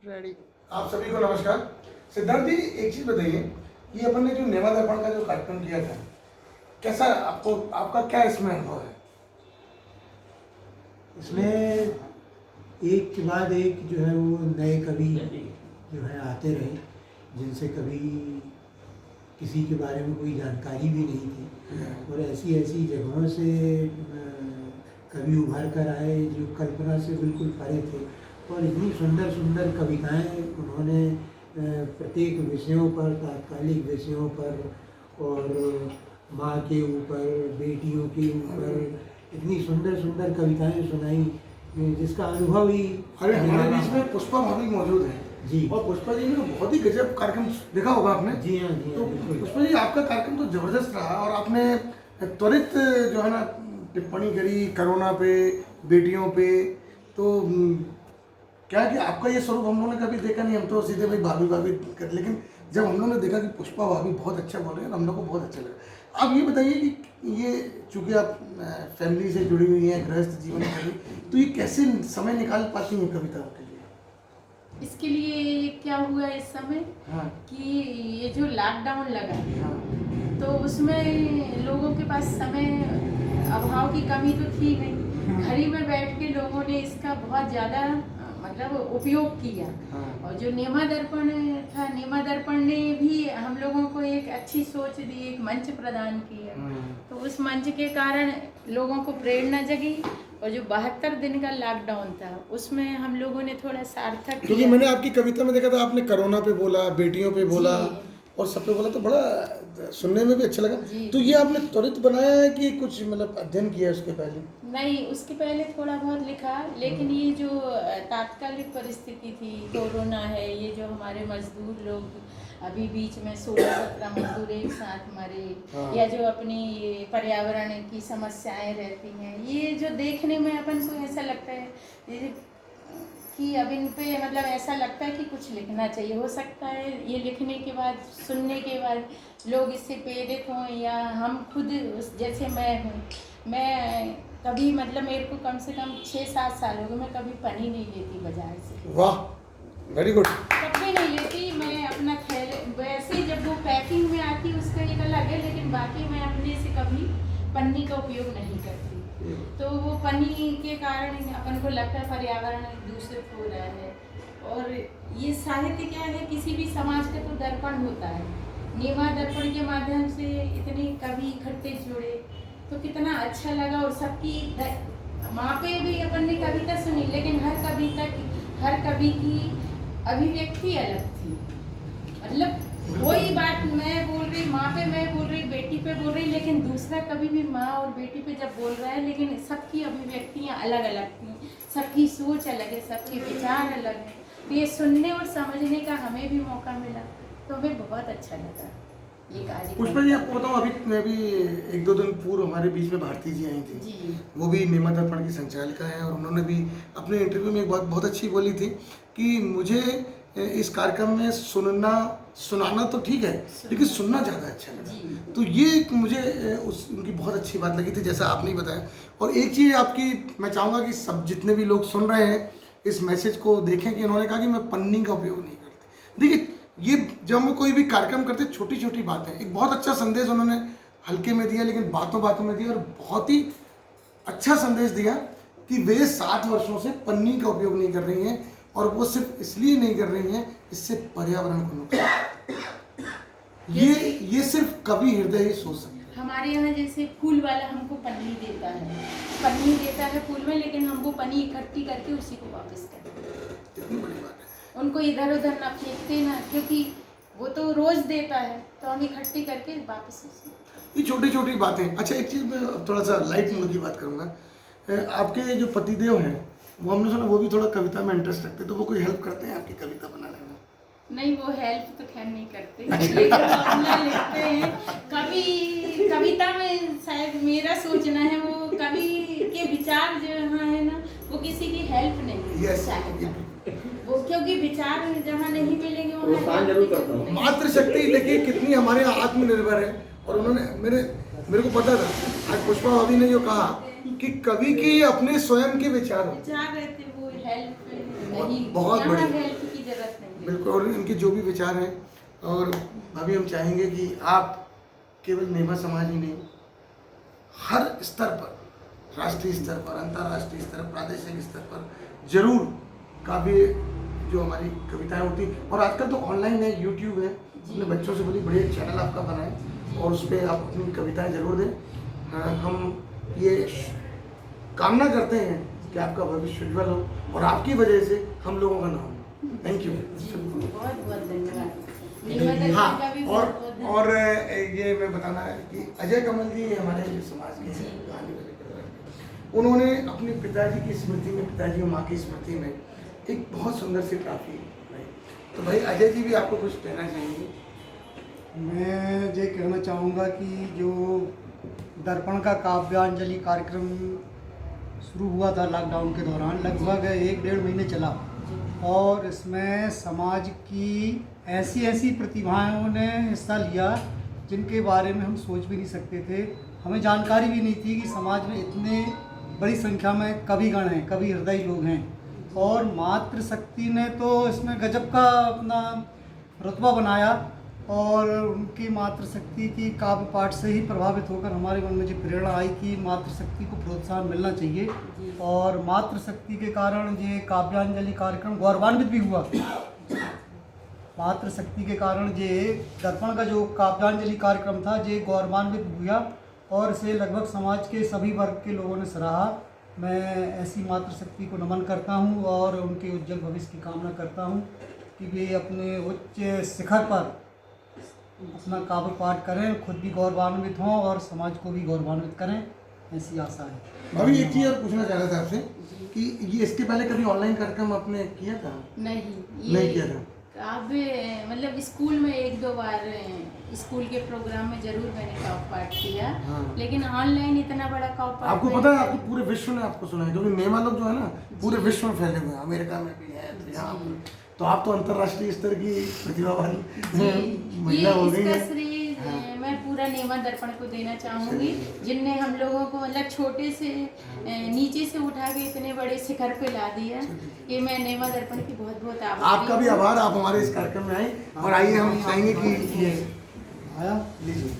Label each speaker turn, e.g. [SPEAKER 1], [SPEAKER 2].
[SPEAKER 1] Ready.
[SPEAKER 2] आप सभी को नमस्कार। सिद्धार्थ जी, एक चीज बताइए, ये अपन ने जो नेवा दर्पण का जो कार्यक्रम किया था, कैसा आपको, आपका क्या इसमें अनुभव है?
[SPEAKER 3] इसमें एक के बाद एक जो है वो नए कवि जो है आते रहे, जिनसे कभी किसी के बारे में कोई जानकारी भी नहीं थी, और ऐसी ऐसी जगहों से कवि उभर कर आए जो कल्पना से बिल्कुल परे थे, और इतनी सुंदर सुंदर कविताएं उन्होंने प्रत्येक विषयों पर, तात्कालिक विषयों पर और माँ के ऊपर, बेटियों के ऊपर इतनी सुंदर सुंदर कविताएं सुनाई, जिसका अनुभव ही।
[SPEAKER 2] अरे हमारे बीच में पुष्पा भाभी मौजूद है
[SPEAKER 3] जी,
[SPEAKER 2] और पुष्पा जी ने बहुत ही गजब कार्यक्रम देखा होगा आपने।
[SPEAKER 3] जी हाँ, जी
[SPEAKER 2] तो
[SPEAKER 3] हाँ, बिल्कुल।
[SPEAKER 2] पुष्पा जी, आपका कार्यक्रम तो जबरदस्त रहा और आपने त्वरित जो है ना टिप्पणी करी कोरोना पे, बेटियों पे। तो क्या है कि आपका ये स्वरूप हम लोगों ने कभी देखा नहीं, हम तो सीधे भाई भाभी भाभी कर, लेकिन जब हम लोगों ने देखा कि पुष्पा भाभी बहुत अच्छा बोल रहे हैं तो हम लोग को बहुत अच्छा लगा। आप ये बताइए कि ये चूँकि आप फैमिली से जुड़ी हुई हैं, गृहस्थ जीवन में रही, तो ये कैसे समय निकाल पाती हैं कविताओं के लिए?
[SPEAKER 4] इसके लिए क्या हुआ इस समय
[SPEAKER 2] हाँ
[SPEAKER 4] कि ये जो लॉकडाउन लगा
[SPEAKER 2] हाँ
[SPEAKER 4] तो उसमें लोगों के पास समय अभाव की कमी तो थी नहीं, घर ही में बैठ के लोगों ने इसका बहुत ज़्यादा मतलब उपयोग किया।
[SPEAKER 2] हाँ।
[SPEAKER 4] और जो नेमा दर्पण था, नेमा दर्पण ने भी हम लोगों को एक अच्छी सोच दी, एक मंच प्रदान किया। तो उस मंच के कारण लोगों को प्रेरणा जगी, और जो 72 दिन का लॉकडाउन था उसमें हम लोगों ने थोड़ा सार्थक
[SPEAKER 2] क्योंकि
[SPEAKER 4] किया।
[SPEAKER 2] मैंने आपकी कविता में देखा था, आपने कोरोना पे बोला, बेटियों पे बोला
[SPEAKER 4] जी।
[SPEAKER 2] और सब पे बोला, तो बड़ा सुनने में भी अच्छा लगा।
[SPEAKER 4] जी।
[SPEAKER 2] तो ये आपने त्वरित बनाया है कि कुछ मतलब अध्ययन किया है उसके पहले?
[SPEAKER 4] नहीं, उसके पहले थोड़ा बहुत लिखा, लेकिन ये जो तात्कालिक परिस्थिति थी, कोरोना है, ये जो हमारे मजदूर लोग अभी बीच में 16-17 मजदूर एक साथ मरे,
[SPEAKER 2] हाँ।
[SPEAKER 4] या जो अपनी ये पर्यावरण की समस्याएं रहती हैं, ये जो देखने में अपन को ऐसा लगता है कि अब इन पे मतलब ऐसा लगता है कि कुछ लिखना चाहिए। हो सकता है ये लिखने के बाद, सुनने के बाद लोग इससे प्रेरित हों, या हम खुद जैसे मैं हूँ, मैं कभी मतलब मेरे को कम से कम 6-7 साल हो गए, मैं कभी पनी नहीं लेती बाजार से।
[SPEAKER 2] वाह, वेरी गुड।
[SPEAKER 4] कभी नहीं लेती मैं अपना थैले, वैसे जब वो पैकिंग में आती उसका एक अलग है, लेकिन बाकी मैं अपने से कभी पन्नी का उपयोग नहीं करती। तो वो पन्नी के कारण अपन को लगता है पर्यावरण दूषित हो रहा है। और ये साहित्य क्या है, किसी भी समाज का तो दर्पण होता है। नेवा दर्पण के माध्यम से इतने कवि इकट्ठे जुड़े तो कितना अच्छा लगा, और सबकी वहाँ पे भी अपन ने कविता सुनी, लेकिन हर कवि की अभिव्यक्ति अलग थी। मतलब कोई बात मैं बोल रही, माँ पे मैं बोल रही, बेटी पे बोल रही, लेकिन दूसरा कभी भी माँ और बेटी पे जब बोल रहा है, लेकिन सबकी अभिव्यक्तियाँ अलग अलग थी, सबकी सोच अलग है, सबके विचार अलग है। तो ये सुनने और समझने का हमें भी मौका मिला, तो हमें बहुत अच्छा लगा ये कार्यक्रम।
[SPEAKER 2] पुष्पा जी, आपको बताऊँ, अभी 1-2 दिन पूर्व हमारे बीच में भारती जी आई थी।
[SPEAKER 4] जी।
[SPEAKER 2] वो भी नेमा दर्पण की संचालिका है, और उन्होंने भी अपने इंटरव्यू में एक बात बहुत अच्छी बोली थी कि मुझे इस कार्यक्रम में सुनाना तो ठीक है, लेकिन सुनना ज़्यादा अच्छा लगा। तो ये एक मुझे उनकी बहुत अच्छी बात लगी थी, जैसा आपने ही बताया। और एक चीज़ आपकी मैं चाहूँगा कि सब जितने भी लोग सुन रहे हैं इस मैसेज को देखें कि उन्होंने कहा कि मैं पन्नी का उपयोग नहीं करती। देखिए, ये जब हम कोई भी कार्यक्रम करते, छोटी छोटी बातें, एक बहुत अच्छा संदेश उन्होंने हल्के में दिया, लेकिन बातों बातों में दिया, और बहुत ही अच्छा संदेश दिया कि वे 60 वर्षों से पन्नी का उपयोग नहीं कर रही हैं, और वो सिर्फ इसलिए नहीं कर रही हैं, इससे पर्यावरण को नुकसान। ये सिर्फ कवि हृदय ही सोच सकते हैं।
[SPEAKER 4] हमारे यहाँ जैसे फूल वाला हमको पन्नी देता है फूल में, लेकिन हम वो पन्नी इकट्ठी करके उसी को वापस करते हैं।
[SPEAKER 2] कितनी बड़ी बात है।
[SPEAKER 4] उनको इधर उधर ना फेंकते ना, क्योंकि वो तो रोज देता है, तो हम इकट्ठी करके वापस उसी।
[SPEAKER 2] ये छोटी छोटी बातें। अच्छा, एक चीज़ मैं थोड़ा सा लाइट मूड की बात करूँगा। आपके जो पतिदेव हैं, वो हमने सुना वो भी थोड़ा कविता में इंटरेस्ट रखते हैं, तो वो कोई हेल्प करते हैं आपकी कविता बनाने में?
[SPEAKER 4] नहीं, वो हेल्प तो खैर नहीं करते, लेकिन वो अपना लिखते हैं। कवि कविता में शायद मेरा सोचना है, वो कवि के विचार जो है ना, वो किसी की हेल्प नहीं चाहते। वो क्योंकि विचार जहाँ नहीं मिलेंगे वहाँ जरूर करता हूँ।
[SPEAKER 2] मातृशक्ति देखिए कितनी हमारे यहाँ आत्मनिर्भर है, और उन्होंने मेरे को पता था, आज पुष्पा भाभी ने जो कहा कि कवि के अपने स्वयं के विचार
[SPEAKER 4] रहते, वो हेल्प नहीं,
[SPEAKER 2] बहुत
[SPEAKER 4] यहाँ
[SPEAKER 2] बढ़िया।
[SPEAKER 4] हेल्प की जरूरत
[SPEAKER 2] और इनके जो भी विचार हैं, और अभी हम चाहेंगे कि आप केवल नेमा समाज ही नहीं, हर स्तर पर, राष्ट्रीय स्तर पर, अंतर्राष्ट्रीय स्तर, प्रादेशिक स्तर पर जरूर काव्य जो हमारी कविताएं होती, और आजकल तो ऑनलाइन है, यूट्यूब है, अपने बच्चों से बोलिए बढ़िया चैनल आपका बनाएं और उस पर आप अपनी कविताएं जरूर दें। हम ये कामना करते हैं कि आपका भविष्य उज्ज्वल हो और आपकी वजह से हम लोगों का नाम हो। Thank you.
[SPEAKER 4] बहुत बहुत धन्यवाद।
[SPEAKER 2] हाँ, और ये मैं बताना है कि अजय कमल जी हमारे समाज के हैं, कहानी वाले, उन्होंने अपने पिताजी की स्मृति में, पिताजी और माँ की स्मृति में एक बहुत सुंदर सी ट्रॉफी बनाई। तो भाई अजय जी भी आपको कुछ कहना चाहेंगे?
[SPEAKER 1] मैं ये कहना चाहूँगा कि जो दर्पण का काव्यांजलि कार्यक्रम शुरू हुआ था लॉकडाउन के दौरान, लगभग 1-1.5 महीने चला, और इसमें समाज की ऐसी प्रतिभाओं ने हिस्सा लिया जिनके बारे में हम सोच भी नहीं सकते थे। हमें जानकारी भी नहीं थी कि समाज में इतने बड़ी संख्या में कविगण हैं, कवि हृदयी लोग हैं, और मातृशक्ति ने तो इसमें गजब का अपना रुतबा बनाया, और उनकी मातृशक्ति की काव्य पाठ से ही प्रभावित होकर हमारे मन में जो प्रेरणा आई कि मातृशक्ति को प्रोत्साहन मिलना चाहिए, और मातृशक्ति के कारण ये काव्यांजलि कार्यक्रम गौरवान्वित भी हुआ। मातृशक्ति के कारण ये दर्पण का जो काव्यांजलि कार्यक्रम था ये गौरवान्वित हुआ, और इसे लगभग समाज के सभी वर्ग के लोगों ने सराहा। मैं ऐसी मातृशक्ति को नमन करता हूँ और उनके उज्जवल भविष्य की कामना करता हूँ कि वे अपने उच्च शिखर पर अपना काव्य पाठ करें, खुद भी गौरवान्वित हों और समाज को भी गौरवान्वित करें, ऐसी आशा है।
[SPEAKER 2] अभी एक चीज़ और पूछना चाह रहा था आपसे कि ये इसके पहले कभी ऑनलाइन कार्यक्रम आपने किया था? नहीं किया था।
[SPEAKER 4] काव्य मतलब स्कूल में 1-2 बार स्कूल के प्रोग्राम में जरूर मैंने काव्य पाठ किया।
[SPEAKER 2] हाँ।
[SPEAKER 4] लेकिन ऑनलाइन इतना बड़ा काव्य पाठ
[SPEAKER 2] आपको पता है, आपको पूरे विश्व ने आपको सुना है, क्योंकि नेमा लोग जो है ना पूरे विश्व में फैले हुए हैं, अमेरिका में भी है, तो यहाँ तो आप तो अंतर्राष्ट्रीय स्तर की प्रतिभावान महिला हो गई
[SPEAKER 4] इसका
[SPEAKER 2] है।
[SPEAKER 4] श्रेय मैं पूरा नेमा दर्पण को देना चाहूँगी, जिनने हम लोगों को मतलब छोटे से नीचे से उठा के इतने बड़े शिखर पे ला दिया। ये मैं नेमा दर्पण की बहुत बहुत आभारी
[SPEAKER 2] आपका भी आभार, आप हमारे इस कार्यक्रम में आए। और आइए हम चाहेंगे कि ये
[SPEAKER 3] आया
[SPEAKER 2] लीजिए।